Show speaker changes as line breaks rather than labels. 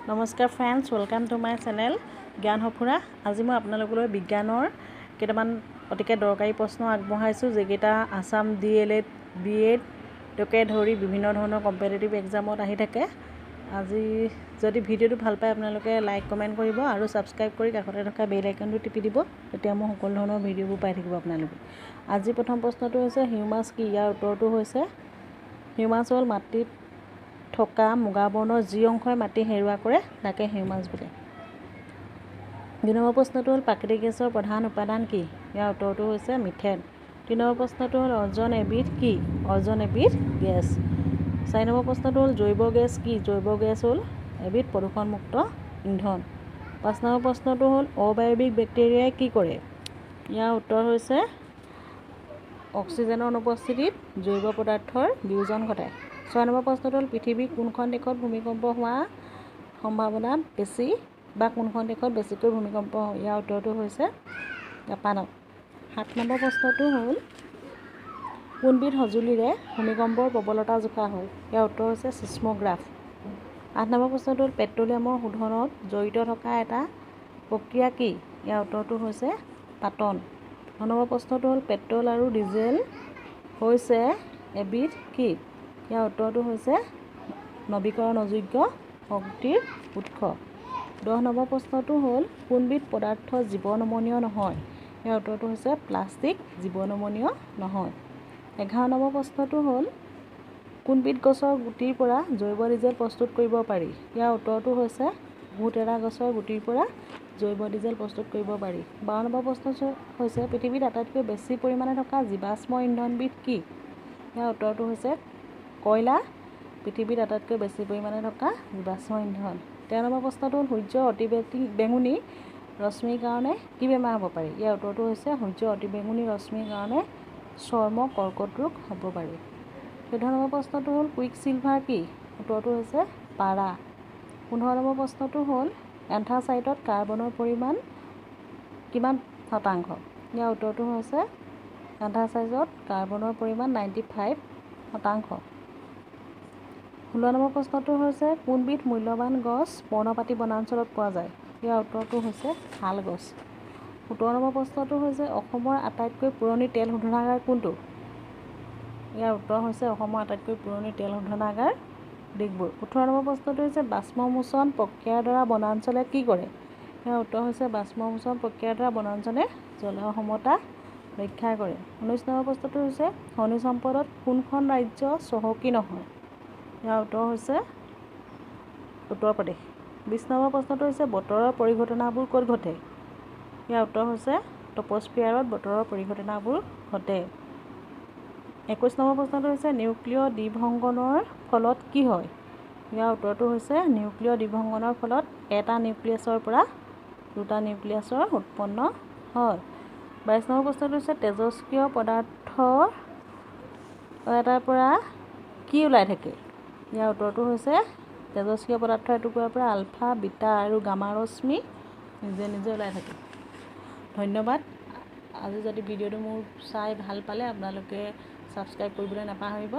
নমস্কাৰ friends, welcome to my channel জ্ঞান সফুৰা। আজি মই আপোনালোকলৈ বিজ্ঞানৰ কেইটামান অতিকে দৰকাৰী প্ৰশ্ন আগবঢ়াইছোঁ, যিকেইটা আছাম DLED BEdকে ধৰি বিভিন্ন ধৰণৰ কম্পিটিটিভ এক্সামত আহি থাকে। আজি যদি ভিডিঅ'টো ভাল পায় আপোনালোকে লাইক কমেণ্ট কৰিব আৰু ছাবস্ক্ৰাইব কৰি কাষতে থকা বেল আইকনটো টিপি দিব, তেতিয়া মই সকলো ধৰণৰ ভিডিঅ'বোৰ পাই থাকিব আপোনালোকে। আজি প্ৰথম প্ৰশ্নটো হৈছে হিউমাছ কি? ইয়াৰ উত্তৰটো হৈছে হিউমাছ হ'ল মাটিত থকা মুগা বৰ্ণৰ যি অংশই মাটি হেৰুৱা কৰে তাকে হিউমাছ বোলে। ২ নম্বৰ প্ৰশ্নটো হ'ল প্ৰাকৃতিক গেছৰ প্ৰধান উপাদান কি? ইয়াৰ উত্তৰটো হৈছে মিথেন। ৩ নম্বৰ প্ৰশ্নটো হ'ল অজন এবিধ কি? অজন এবিধ গেছ। ৪ নম্বৰ প্ৰশ্নটো হ'ল জৈৱ গেছ কি? জৈৱ গেছ হ'ল এবিধ প্ৰদূষণমুক্ত ইন্ধন। ৫ নম্বৰ প্ৰশ্নটো হ'ল অবায়ৱিক বেক্টেৰিয়াই কি কৰে? ইয়াৰ উত্তৰ হৈছে অক্সিজেনৰ অনুপস্থিতিত জৈৱ পদাৰ্থৰ বিয়োজন ঘটায়। ৬ নম্বৰ প্ৰশ্নটো হ'ল পৃথিৱীৰ কোনখন দেশত ভূমিকম্প হোৱাৰ সম্ভাৱনা বেছি বা কোনখন দেশত বেছিকৈ ভূমিকম্প হয়? ইয়াৰ উত্তৰটো হৈছে জাপানত। ৭ নম্বৰ প্ৰশ্নটো হ'ল কোনবিধ সঁজুলিৰে ভূমিকম্পৰ প্ৰবলতা জোখা হয়? ইয়াৰ উত্তৰ হৈছে ছিস্মোগ্ৰাফ। ৮ নম্বৰ প্ৰশ্নটো হ'ল পেট্ৰলিয়ামৰ শোধনত জড়িত থকা এটা প্ৰক্ৰিয়া কি? ইয়াৰ উত্তৰটো হৈছে পাতন। ৯ নম্বৰ প্ৰশ্নটো হ'ল পেট্ৰল আৰু ডিজেল হৈছে এবিধ কি? ইয়াৰ উত্তৰটো হৈছে নৱীকৰণযোগ্য শক্তিৰ উৎস। ১০ নম্বৰ প্ৰশ্নটো হ'ল কোনবিধ পদাৰ্থ জীৱনমনীয় নহয়? ইয়াৰ উত্তৰটো হৈছে প্লাষ্টিক জীৱনমনীয় নহয়। ১১ নম্বৰ প্ৰশ্নটো হ'ল কোনবিধ গছৰ গুটিৰ পৰা জৈৱ ডিজেল প্ৰস্তুত কৰিব পাৰি? ইয়াৰ উত্তৰটো হৈছে ভোটেৰা গছৰ গুটিৰ পৰা জৈৱ ডিজেল প্ৰস্তুত কৰিব পাৰি। ১২ নম্বৰ প্ৰশ্ন হৈছে পৃথিৱীত আটাইতকৈ বেছি পৰিমাণে থকা জীৱাশ্ম ইন্ধনবিধ কি? ইয়াৰ উত্তৰটো হৈছে কয়লা, পৃথিৱীত আটাইতকৈ বেছি পৰিমাণে থকা জীৱাশ্ম ইন্ধন। ১৩ নম্বৰ প্ৰশ্নটো হ'ল সূৰ্যৰ অতিবেঙুনী ৰশ্মিৰ কাৰণে কি বেমাৰ হ'ব পাৰে? ইয়াৰ উত্তৰটো হৈছে সূৰ্যৰ অতিবেঙুনী ৰশ্মিৰ কাৰণে চৰ্ম কৰ্কট ৰোগ হ'ব পাৰে। ১৪ নম্বৰ প্ৰশ্নটো হ'ল কুইকচিলভাৰ কি? উত্তৰটো হৈছে পাৰা। ১৫ নম্বৰ প্ৰশ্নটো হ'ল এন্থ্ৰাচাইটত কাৰ্বনৰ পৰিমাণ কিমান শতাংশ? ইয়াৰ উত্তৰটো হৈছে এন্থ্ৰাচাইটত কাৰ্বনৰ পৰিমাণ 95%। ১৬ নম্বৰ প্ৰশ্নটো হৈছে কোনবিধ মূল্যৱান গছ পৰ্ণপাতী বনাঞ্চলত পোৱা যায়? ইয়াৰ উত্তৰটো হৈছে শাল গছ। ১৭ নম্বৰ প্ৰশ্নটো হৈছে অসমৰ আটাইতকৈ পুৰণি তেল শোধনাগাৰ কোনটো? ইয়াৰ উত্তৰ হৈছে অসমৰ আটাইতকৈ পুৰণি তেল শোধনাগাৰ ডিগবৈ। ১৮ নম্বৰ প্ৰশ্নটো হৈছে বাষ্পমোচন প্ৰক্ৰিয়াৰ দ্বাৰা বনাঞ্চলে কি কৰে? ইয়াৰ উত্তৰ হৈছে বাষ্পমোচন প্ৰক্ৰিয়াৰ দ্বাৰা বনাঞ্চলে জলবায়ু সমতা ৰক্ষা কৰে। ১৯ নম্বৰ প্ৰশ্নটো হৈছে খনিজ সম্পদত কোনখন ৰাজ্য চহকী নহয়? ইয়াৰ উত্তৰ হৈছে উত্তৰ প্ৰদেশ। ২০ নম্বৰ প্ৰশ্নটো হৈছে বতৰৰ পৰিঘটনাবোৰ ক'ত ঘটে? ইয়াৰ উত্তৰ হৈছে ট্ৰপোস্ফিয়াৰত বতৰৰ পৰিঘটনাবোৰ ঘটে। ২১ নম্বৰ প্ৰশ্নটো হৈছে নিউক্লিয় দ্বিভংগনৰ ফলত কি হয়? ইয়াৰ উত্তৰটো হৈছে নিউক্লিয় দ্বিভংগনৰ ফলত এটা নিউক্লিয়াছৰ পৰা দুটা নিউক্লিয়াছৰ উৎপন্ন হয়। ২২ নম্বৰ প্ৰশ্নটো হৈছে তেজস্ক্ৰিয় পদাৰ্থ এটাৰ পৰা কি ওলাই থাকে? ইয়াৰ উত্তৰটো হৈছে তেজস্ক্ৰিয় পদাৰ্থ এটুকুৰাৰ পৰা আলফা, বিটা আৰু গামা ৰশ্মি নিজে নিজে ওলাই থাকে। ধন্যবাদ। আজি যদি ভিডিঅ'টো মোৰ চাই ভাল পালে আপোনালোকে ছাবস্ক্ৰাইব কৰিবলৈ নাপাহৰিব।